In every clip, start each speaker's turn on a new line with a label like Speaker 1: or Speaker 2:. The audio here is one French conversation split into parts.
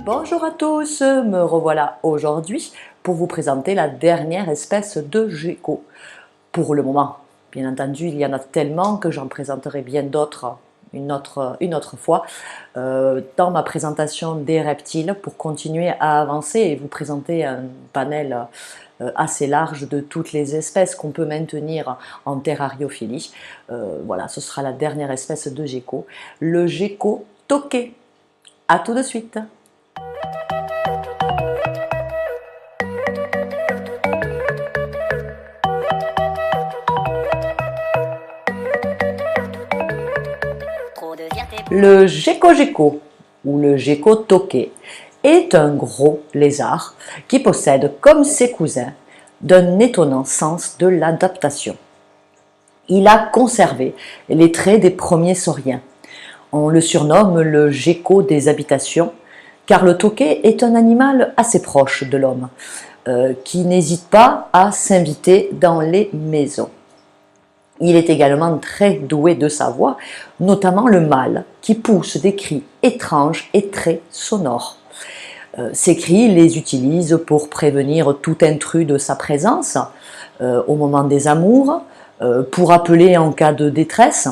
Speaker 1: Bonjour à tous, me revoilà aujourd'hui pour vous présenter la dernière espèce de gecko. Pour le moment, bien entendu, il y en a tellement que j'en présenterai bien d'autres une autre fois dans ma présentation des reptiles pour continuer à avancer et vous présenter un panel assez large de toutes les espèces qu'on peut maintenir en terrariophilie. Voilà, ce sera la dernière espèce de gecko, le gecko toqué. A tout de suite. Le gecko-gecko, ou le gecko toqué, est un gros lézard qui possède, comme ses cousins, d'un étonnant sens de l'adaptation. Il a conservé les traits des premiers sauriens. On le surnomme le gecko des habitations, car le toqué est un animal assez proche de l'homme, qui n'hésite pas à s'inviter dans les maisons. Il est également très doué de sa voix, notamment le mâle, qui pousse des cris étranges et très sonores. Ces cris les utilise pour prévenir tout intrus de sa présence au moment des amours, pour appeler en cas de détresse.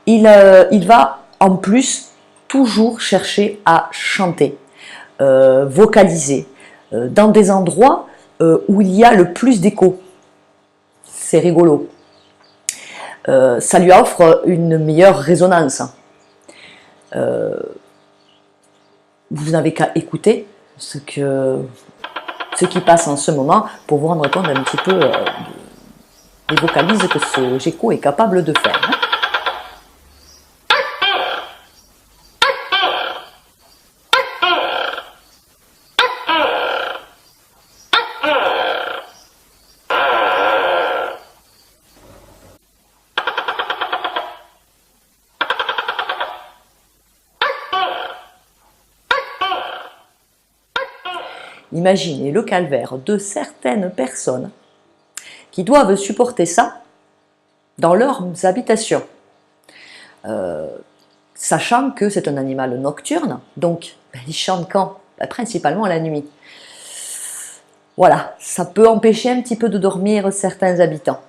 Speaker 1: Il va en plus toujours chercher à chanter, vocaliser, dans des endroits où il y a le plus d'écho. C'est rigolo. Ça lui offre une meilleure résonance. Vous n'avez qu'à écouter ce qui passe en ce moment pour vous rendre compte un petit peu des vocalises que ce gecko est capable de faire. Imaginez le calvaire de certaines personnes qui doivent supporter ça dans leurs habitations. Sachant que c'est un animal nocturne, donc il chante quand? Principalement la nuit. Voilà, ça peut empêcher un petit peu de dormir certains habitants.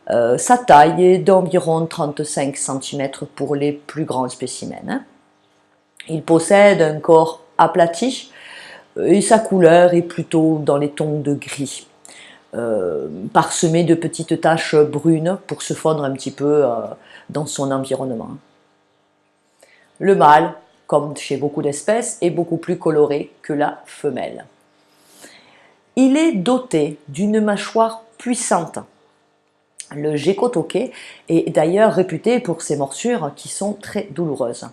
Speaker 1: Sa taille est d'environ 35 cm pour les plus grands spécimens. Il possède un corps aplati, et sa couleur est plutôt dans les tons de gris, parsemé de petites taches brunes pour se fondre un petit peu dans son environnement. Le mâle, comme chez beaucoup d'espèces, est beaucoup plus coloré que la femelle. Il est doté d'une mâchoire puissante. Le gecko toqué est d'ailleurs réputé pour ses morsures qui sont très douloureuses.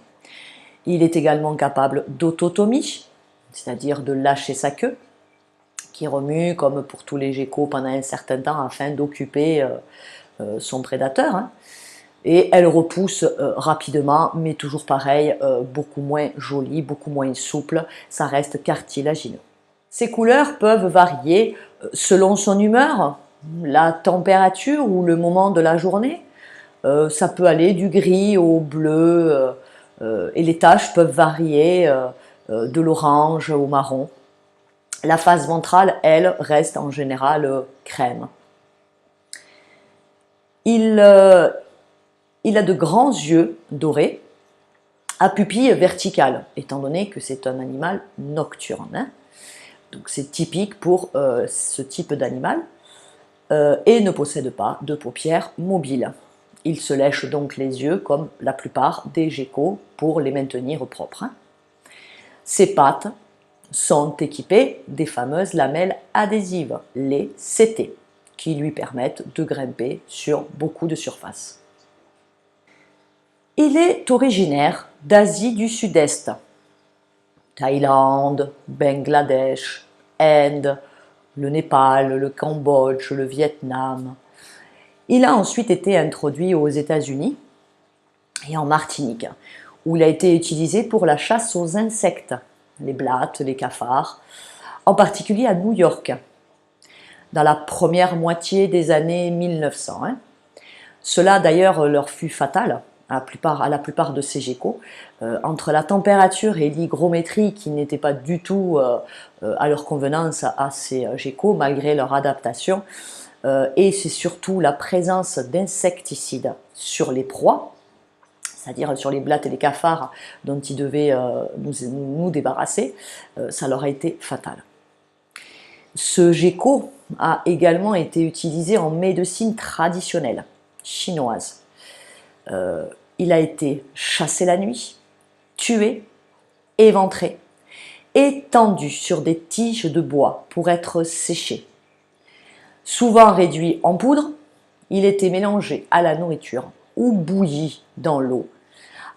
Speaker 1: Il est également capable d'autotomie, c'est-à-dire de lâcher sa queue, qui remue comme pour tous les geckos pendant un certain temps afin d'occuper son prédateur. Et elle repousse rapidement, mais toujours pareil, beaucoup moins jolie, beaucoup moins souple, ça reste cartilagineux. Ses couleurs peuvent varier selon son humeur, la température ou le moment de la journée. Ça peut aller du gris au bleu, et les taches peuvent varier de l'orange au marron. La face ventrale, elle, reste en général crème. Il a de grands yeux dorés à pupilles verticales, étant donné que c'est un animal nocturne. Donc c'est typique pour ce type d'animal et ne possède pas de paupières mobiles. Il se lèche donc les yeux comme la plupart des geckos pour les maintenir propres. Ses pattes sont équipées des fameuses lamelles adhésives, les CT, qui lui permettent de grimper sur beaucoup de surface. Il est originaire d'Asie du Sud-Est, Thaïlande, Bangladesh, Inde, le Népal, le Cambodge, le Vietnam. Il a ensuite été introduit aux États-Unis et en Martinique, où il a été utilisé pour la chasse aux insectes, les blattes, les cafards, en particulier à New York, dans la première moitié des années 1900. Cela d'ailleurs leur fut fatal, à la plupart de ces geckos, entre la température et l'hygrométrie qui n'étaient pas du tout à leur convenance à ces geckos malgré leur adaptation, et c'est surtout la présence d'insecticides sur les proies, c'est-à-dire sur les blattes et les cafards dont ils devaient nous débarrasser, ça leur a été fatal. Ce gecko a également été utilisé en médecine traditionnelle chinoise. Il a été chassé la nuit, tué, éventré, étendu sur des tiges de bois pour être séché. Souvent réduit en poudre, il était mélangé à la nourriture ou bouilli dans l'eau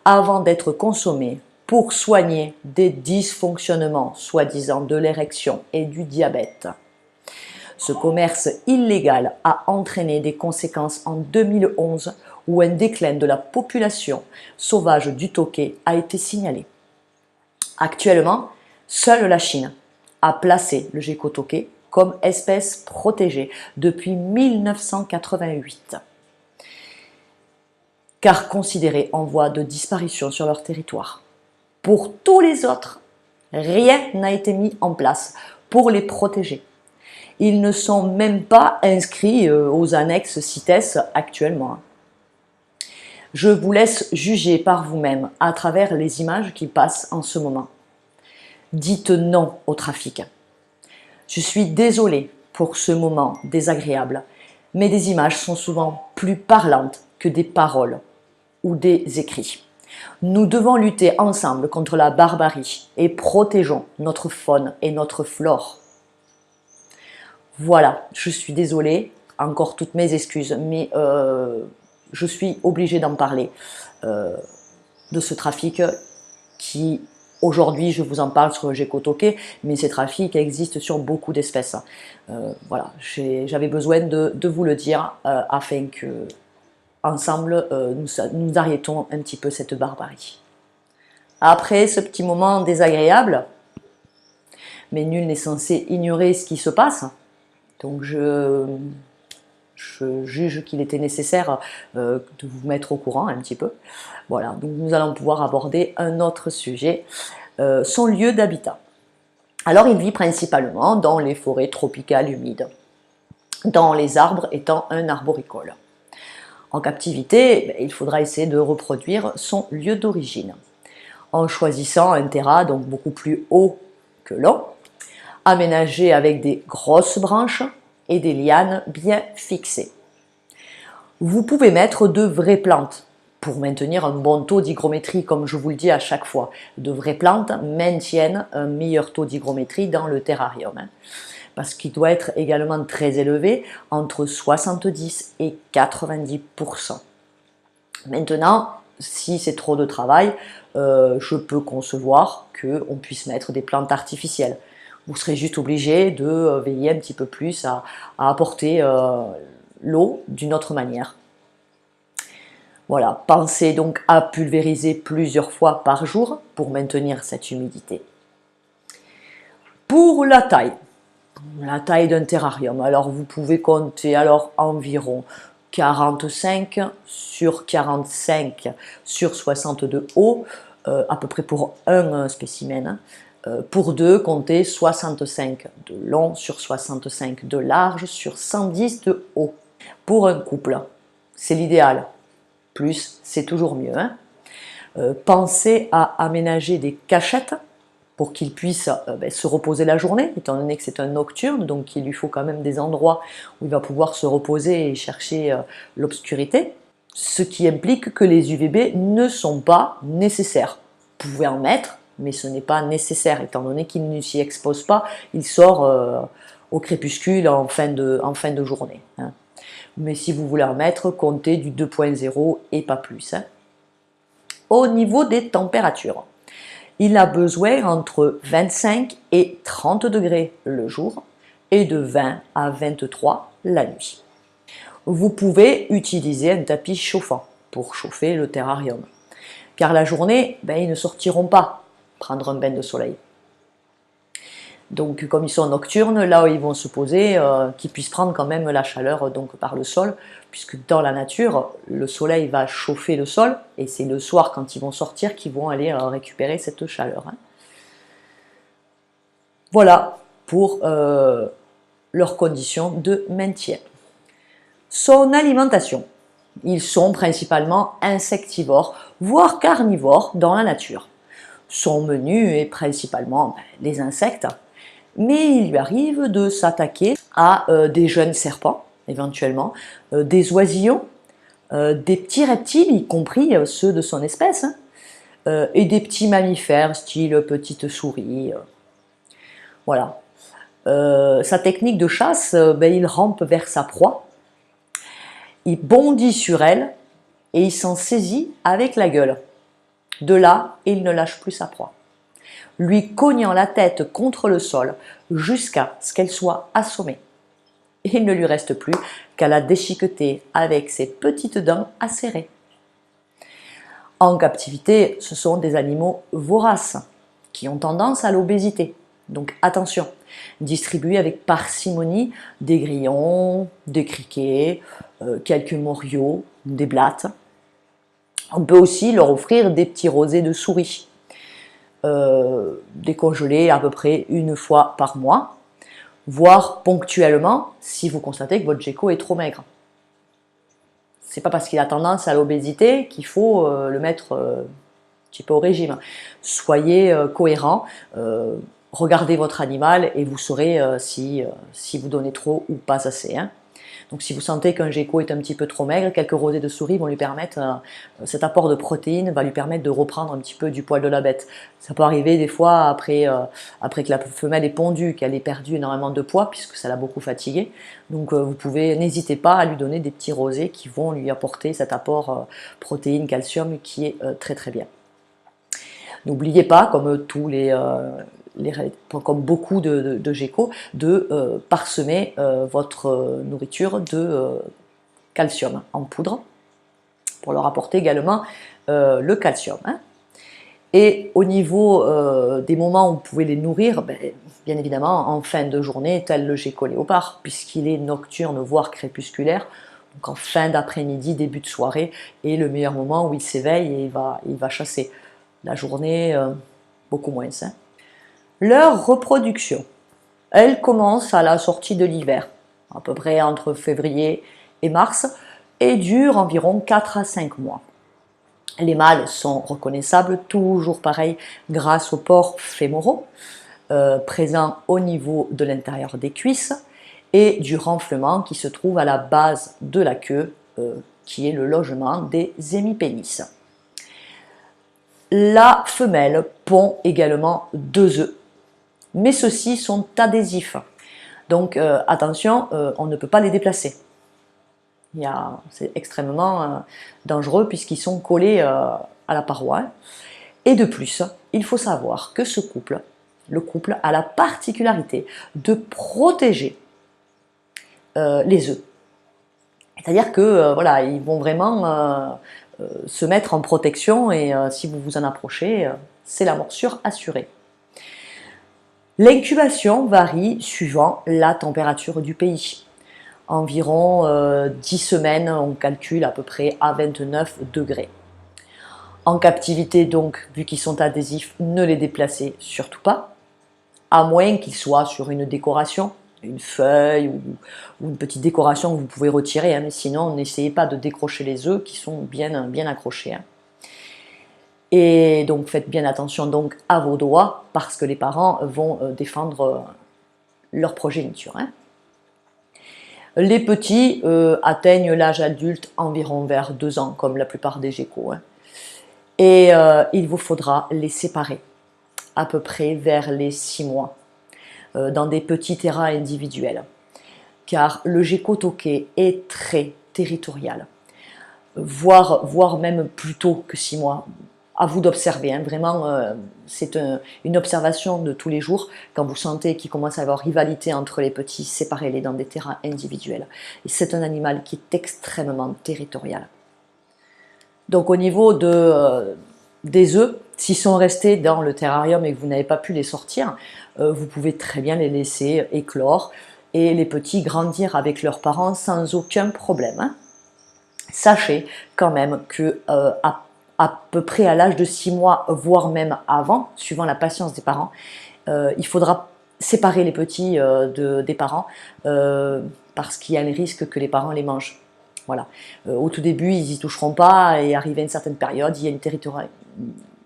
Speaker 1: avant d'être consommé pour soigner des dysfonctionnements, soi-disant de l'érection et du diabète. Ce commerce illégal a entraîné des conséquences en 2011 où un déclin de la population sauvage du tauquet a été signalé. Actuellement, seule la Chine a placé le gecko tauquet comme espèce protégée depuis 1988, car considéré en voie de disparition sur leur territoire. Pour tous les autres, rien n'a été mis en place pour les protéger. Ils ne sont même pas inscrits aux annexes CITES actuellement. Je vous laisse juger par vous-même à travers les images qui passent en ce moment. Dites non au trafic. Je suis désolée pour ce moment désagréable, mais des images sont souvent plus parlantes que des paroles ou des écrits. Nous devons lutter ensemble contre la barbarie et protégeons notre faune et notre flore. Voilà, je suis désolée, encore toutes mes excuses, mais je suis obligée d'en parler, de ce trafic qui, aujourd'hui, je vous en parle sur le gecko tauquet, mais ces trafics existent sur beaucoup d'espèces. Voilà, j'avais besoin de vous le dire afin que, ensemble, nous arrêtons un petit peu cette barbarie. Après ce petit moment désagréable, mais nul n'est censé ignorer ce qui se passe, donc je juge qu'il était nécessaire de vous mettre au courant un petit peu. Voilà, donc nous allons pouvoir aborder un autre sujet, son lieu d'habitat. Alors il vit principalement dans les forêts tropicales humides, dans les arbres étant un arboricole. En captivité, il faudra essayer de reproduire son lieu d'origine, en choisissant un terrain donc beaucoup plus haut que long, aménagé avec des grosses branches et des lianes bien fixées. Vous pouvez mettre de vraies plantes pour maintenir un bon taux d'hygrométrie, comme je vous le dis à chaque fois. De vraies plantes maintiennent un meilleur taux d'hygrométrie dans le terrarium, parce qu'il doit être également très élevé, entre 70 et 90%. Maintenant, si c'est trop de travail, je peux concevoir qu'on puisse mettre des plantes artificielles. Vous serez juste obligé de veiller un petit peu plus à apporter l'eau d'une autre manière. Voilà, pensez donc à pulvériser plusieurs fois par jour pour maintenir cette humidité. Pour la taille d'un terrarium, alors vous pouvez compter alors environ 45 sur 45 sur 60 de haut, à peu près pour un spécimen. Pour deux, comptez 65 de long sur 65 de large sur 110 de haut. Pour un couple, c'est l'idéal. Plus, c'est toujours mieux. Pensez à aménager des cachettes pour qu'il puisse se reposer la journée, étant donné que c'est un nocturne, donc il lui faut quand même des endroits où il va pouvoir se reposer et chercher l'obscurité, ce qui implique que les UVB ne sont pas nécessaires. Vous pouvez en mettre, mais ce n'est pas nécessaire, étant donné qu'il ne s'y expose pas, il sort au crépuscule en fin de journée. Mais si vous voulez en mettre, comptez du 2.0 et pas plus. Au niveau des températures, il a besoin entre 25 et 30 degrés le jour et de 20 à 23 la nuit. Vous pouvez utiliser un tapis chauffant pour chauffer le terrarium, car la journée, ils ne sortiront pas prendre un bain de soleil. Donc comme ils sont nocturnes, là où ils vont se poser, qu'ils puissent prendre quand même la chaleur donc par le sol, puisque dans la nature, le soleil va chauffer le sol, et c'est le soir quand ils vont sortir qu'ils vont aller récupérer cette chaleur. Hein. Voilà pour leurs conditions de maintien. Son alimentation. Ils sont principalement insectivores, voire carnivores dans la nature. Son menu est principalement les insectes, mais il lui arrive de s'attaquer à des jeunes serpents, éventuellement, des oisillons, des petits reptiles, y compris ceux de son espèce, hein, et des petits mammifères, style petites souris. Voilà. Sa technique de chasse, il rampe vers sa proie, il bondit sur elle et il s'en saisit avec la gueule. De là, il ne lâche plus sa proie, lui cognant la tête contre le sol jusqu'à ce qu'elle soit assommée. Il ne lui reste plus qu'à la déchiqueter avec ses petites dents acérées. En captivité, ce sont des animaux voraces qui ont tendance à l'obésité. Donc attention, distribuez avec parcimonie des grillons, des criquets, quelques moriots, des blattes. On peut aussi leur offrir des petits rosés de souris, décongelés à peu près une fois par mois, voire ponctuellement si vous constatez que votre gecko est trop maigre. C'est pas parce qu'il a tendance à l'obésité qu'il faut le mettre un petit peu au régime. Soyez cohérent. Regardez votre animal et vous saurez si vous donnez trop ou pas assez. Hein. Donc si vous sentez qu'un gecko est un petit peu trop maigre, quelques rosés de souris vont lui permettre, cet apport de protéines va lui permettre de reprendre un petit peu du poil de la bête. Ça peut arriver des fois après que la femelle ait pondu, qu'elle ait perdu énormément de poids, puisque ça l'a beaucoup fatigué. Donc vous pouvez, n'hésitez pas à lui donner des petits rosés qui vont lui apporter cet apport protéines, calcium qui est très très bien. N'oubliez pas, comme comme beaucoup de geckos, de parsemer votre nourriture de calcium en poudre pour leur apporter également le calcium. Hein. Et au niveau des moments où vous pouvez les nourrir, bien évidemment en fin de journée, tel le gecko léopard, puisqu'il est nocturne voire crépusculaire, donc en fin d'après-midi, début de soirée, est le meilleur moment où il s'éveille et il va chasser. La journée, beaucoup moins. Hein. Leur reproduction, elle commence à la sortie de l'hiver, à peu près entre février et mars, et dure environ 4 à 5 mois. Les mâles sont reconnaissables, toujours pareil, grâce aux pores fémoraux, présents au niveau de l'intérieur des cuisses, et du renflement qui se trouve à la base de la queue, qui est le logement des hémipénis. La femelle pond également 2 œufs, mais ceux-ci sont adhésifs. Donc attention, on ne peut pas les déplacer. C'est extrêmement dangereux puisqu'ils sont collés à la paroi. Et de plus, il faut savoir que le couple a la particularité de protéger les œufs. C'est-à-dire que voilà, ils vont vraiment se mettre en protection et si vous vous en approchez, c'est la morsure assurée. L'incubation varie suivant la température du pays. Environ 10 semaines, on calcule à peu près à 29 degrés. En captivité, donc, vu qu'ils sont adhésifs, ne les déplacez surtout pas, à moins qu'ils soient sur une décoration, une feuille ou une petite décoration que vous pouvez retirer, hein, mais sinon n'essayez pas de décrocher les œufs qui sont bien accrochés. Hein. Et donc faites bien attention donc à vos doigts parce que les parents vont défendre leur progéniture. Hein. Les petits atteignent l'âge adulte environ vers 2 ans, comme la plupart des geckos. Hein. Et il vous faudra les séparer à peu près vers les 6 mois. Dans des petits terrains individuels. Car le gecko tokay est très territorial, voire même plus tôt que 6 mois. À vous d'observer, hein. Vraiment, c'est une observation de tous les jours. Quand vous sentez qu'il commence à y avoir rivalité entre les petits, séparez-les dans des terrains individuels. Et c'est un animal qui est extrêmement territorial. Donc au niveau des œufs, S'ils sont restés dans le terrarium et que vous n'avez pas pu les sortir, vous pouvez très bien les laisser éclore et les petits grandir avec leurs parents sans aucun problème, hein. Sachez quand même que à peu près à l'âge de 6 mois, voire même avant, suivant la patience des parents, il faudra séparer les petits des parents parce qu'il y a le risque que les parents les mangent. Voilà. Au tout début, ils n'y toucheront pas et arrivé à une certaine période, il y a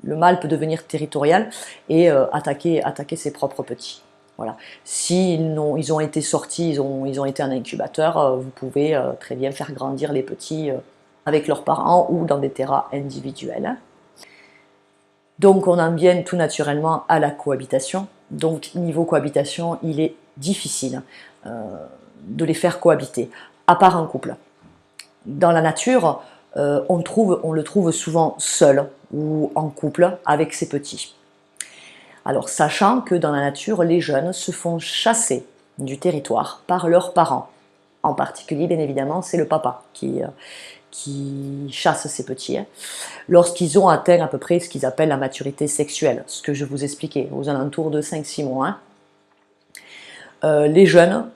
Speaker 1: le mâle peut devenir territorial et attaquer ses propres petits. Voilà. Si ils ont été sortis, ils ont été en incubateur, vous pouvez très bien faire grandir les petits avec leurs parents ou dans des terras individuels. Donc on en vient tout naturellement à la cohabitation. Donc niveau cohabitation, il est difficile de les faire cohabiter, à part en couple. Dans la nature, on le trouve souvent seul ou en couple avec ses petits. Alors, sachant que dans la nature, les jeunes se font chasser du territoire par leurs parents. En particulier, bien évidemment, c'est le papa qui chasse ses petits, hein, lorsqu'ils ont atteint à peu près ce qu'ils appellent la maturité sexuelle, ce que je vous expliquais, aux alentours de 5-6 mois. Hein. Les jeunes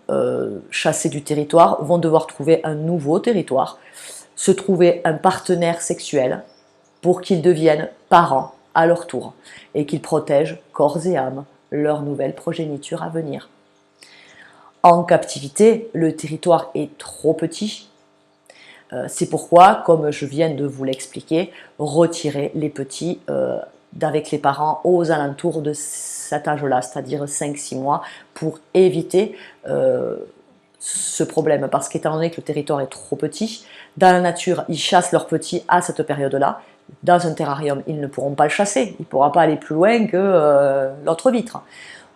Speaker 1: chassés du territoire vont devoir trouver un nouveau territoire, se trouver un partenaire sexuel pour qu'ils deviennent parents à leur tour et qu'ils protègent corps et âme leur nouvelle progéniture à venir. En captivité, le territoire est trop petit. C'est pourquoi, comme je viens de vous l'expliquer, retirer les petits d'avec les parents aux alentours de cet âge-là, c'est-à-dire 5-6 mois, pour éviter ce problème. Parce qu'étant donné que le territoire est trop petit, dans la nature, ils chassent leurs petits à cette période-là. Dans un terrarium, ils ne pourront pas le chasser, il ne pourra pas aller plus loin que l'autre vitre.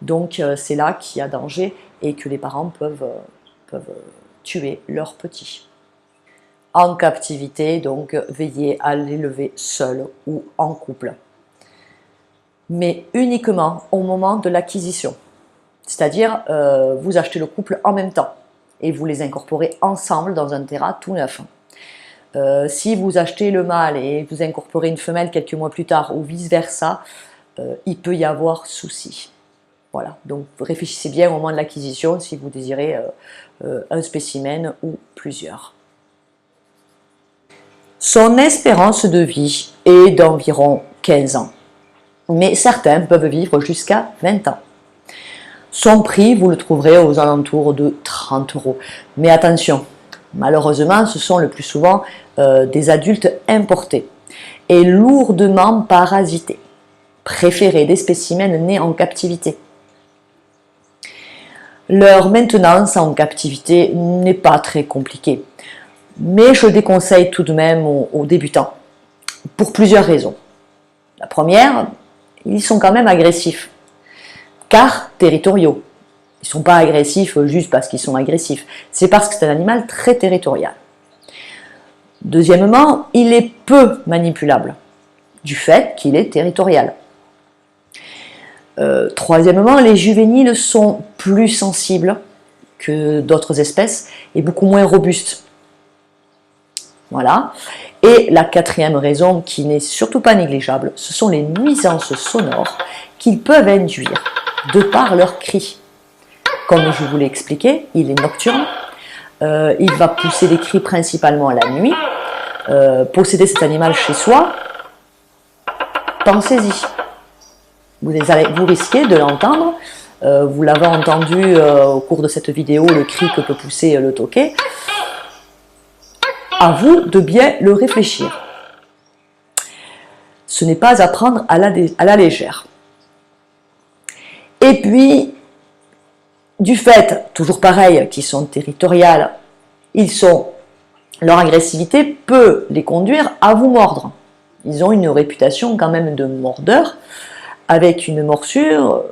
Speaker 1: Donc c'est là qu'il y a danger et que les parents peuvent tuer leurs petits. En captivité, donc veillez à l'élever seul ou en couple. Mais uniquement au moment de l'acquisition. C'est-à-dire, vous achetez le couple en même temps et vous les incorporez ensemble dans un terrain tout neuf. Si vous achetez le mâle et vous incorporez une femelle quelques mois plus tard ou vice-versa, il peut y avoir souci. Voilà, donc réfléchissez bien au moment de l'acquisition si vous désirez un spécimen ou plusieurs. Son espérance de vie est d'environ 15 ans, mais certains peuvent vivre jusqu'à 20 ans. Son prix, vous le trouverez aux alentours de 30 €. Mais attention, malheureusement, ce sont le plus souvent des adultes importés et lourdement parasités, préférés des spécimens nés en captivité. Leur maintenance en captivité n'est pas très compliquée, mais je déconseille tout de même aux débutants, pour plusieurs raisons. La première, ils sont quand même agressifs, car territoriaux. Ils ne sont pas agressifs juste parce qu'ils sont agressifs, c'est parce que c'est un animal très territorial. Deuxièmement, il est peu manipulable, du fait qu'il est territorial. Troisièmement, les juvéniles sont plus sensibles que d'autres espèces et beaucoup moins robustes. Voilà. Et la quatrième raison, qui n'est surtout pas négligeable, ce sont les nuisances sonores qu'ils peuvent induire de par leurs cris. Comme je vous l'ai expliqué, il est nocturne, il va pousser des cris principalement la nuit. Posséder cet animal chez soi, pensez-y. Vous risquez de l'entendre, vous l'avez entendu au cours de cette vidéo, le cri que peut pousser le tauquet. À vous de bien le réfléchir. Ce n'est pas à prendre à la légère. Et puis, du fait, toujours pareil, qu'ils sont territoriales, leur agressivité peut les conduire à vous mordre. Ils ont une réputation quand même de mordeurs, avec une morsure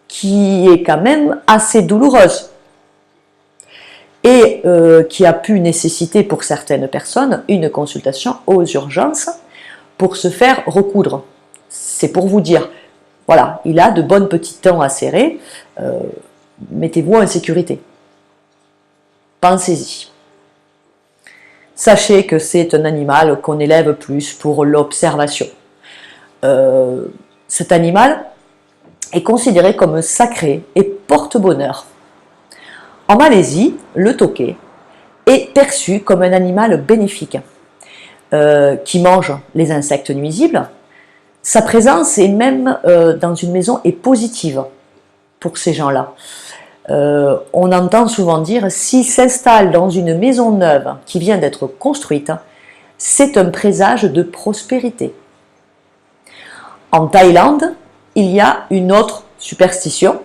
Speaker 1: qui est quand même assez douloureuse et qui a pu nécessiter pour certaines personnes une consultation aux urgences pour se faire recoudre. C'est pour vous dire, voilà, il a de bonnes petites dents à serrer, mettez-vous en sécurité. Pensez-y. Sachez que c'est un animal qu'on élève plus pour l'observation. cet animal est considéré comme sacré et porte-bonheur. En Malaisie, le tauquet est perçu comme un animal bénéfique qui mange les insectes nuisibles. Sa présence est même dans une maison est positive pour ces gens-là. On entend souvent dire s'il s'installe dans une maison neuve qui vient d'être construite, c'est un présage de prospérité. En Thaïlande, il y a une autre superstition.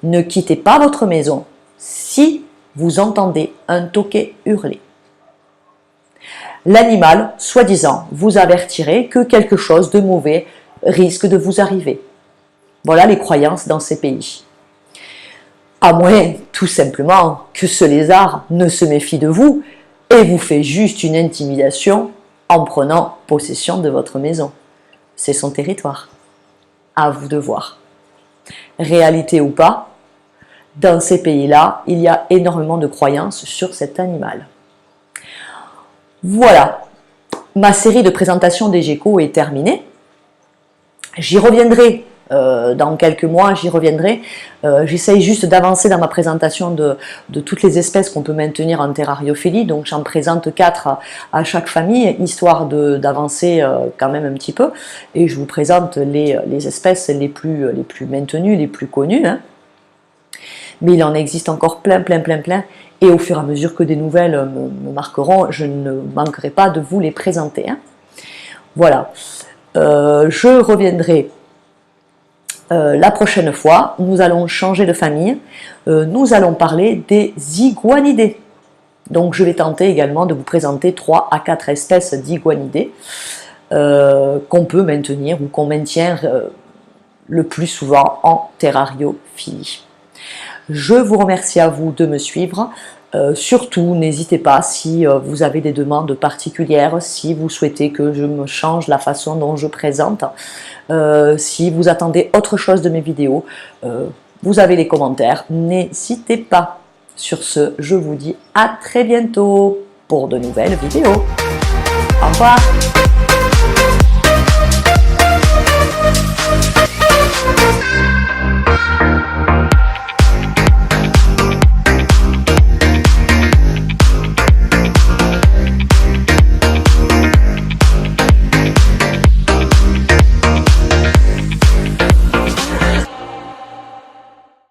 Speaker 1: Ne quittez pas votre maison si vous entendez un tauquet hurler. L'animal, soi-disant, vous avertirait que quelque chose de mauvais risque de vous arriver. Voilà les croyances dans ces pays. À moins, tout simplement, que ce lézard ne se méfie de vous et vous fait juste une intimidation en prenant possession de votre maison. C'est son territoire. À vous de voir. Réalité ou pas, dans ces pays-là, il y a énormément de croyances sur cet animal. Voilà, ma série de présentation des geckos est terminée. J'y reviendrai dans quelques mois, j'y reviendrai. J'essaye juste d'avancer dans ma présentation de toutes les espèces qu'on peut maintenir en terrariophilie. Donc j'en présente 4 à chaque famille, histoire d'avancer quand même un petit peu. Et je vous présente les espèces les plus maintenues, les plus connues. Hein. Mais il en existe encore plein. Et au fur et à mesure que des nouvelles me marqueront, je ne manquerai pas de vous les présenter. Hein. Voilà. Je reviendrai la prochaine fois. Nous allons changer de famille. Nous allons parler des iguanidés. Donc je vais tenter également de vous présenter 3 à 4 espèces d'iguanidés qu'on peut maintenir ou qu'on maintient le plus souvent en terrariophilie. Je vous remercie à vous de me suivre. Surtout, n'hésitez pas si vous avez des demandes particulières, si vous souhaitez que je me change la façon dont je présente, si vous attendez autre chose de mes vidéos, vous avez les commentaires, n'hésitez pas. Sur ce, je vous dis à très bientôt pour de nouvelles vidéos. Au revoir.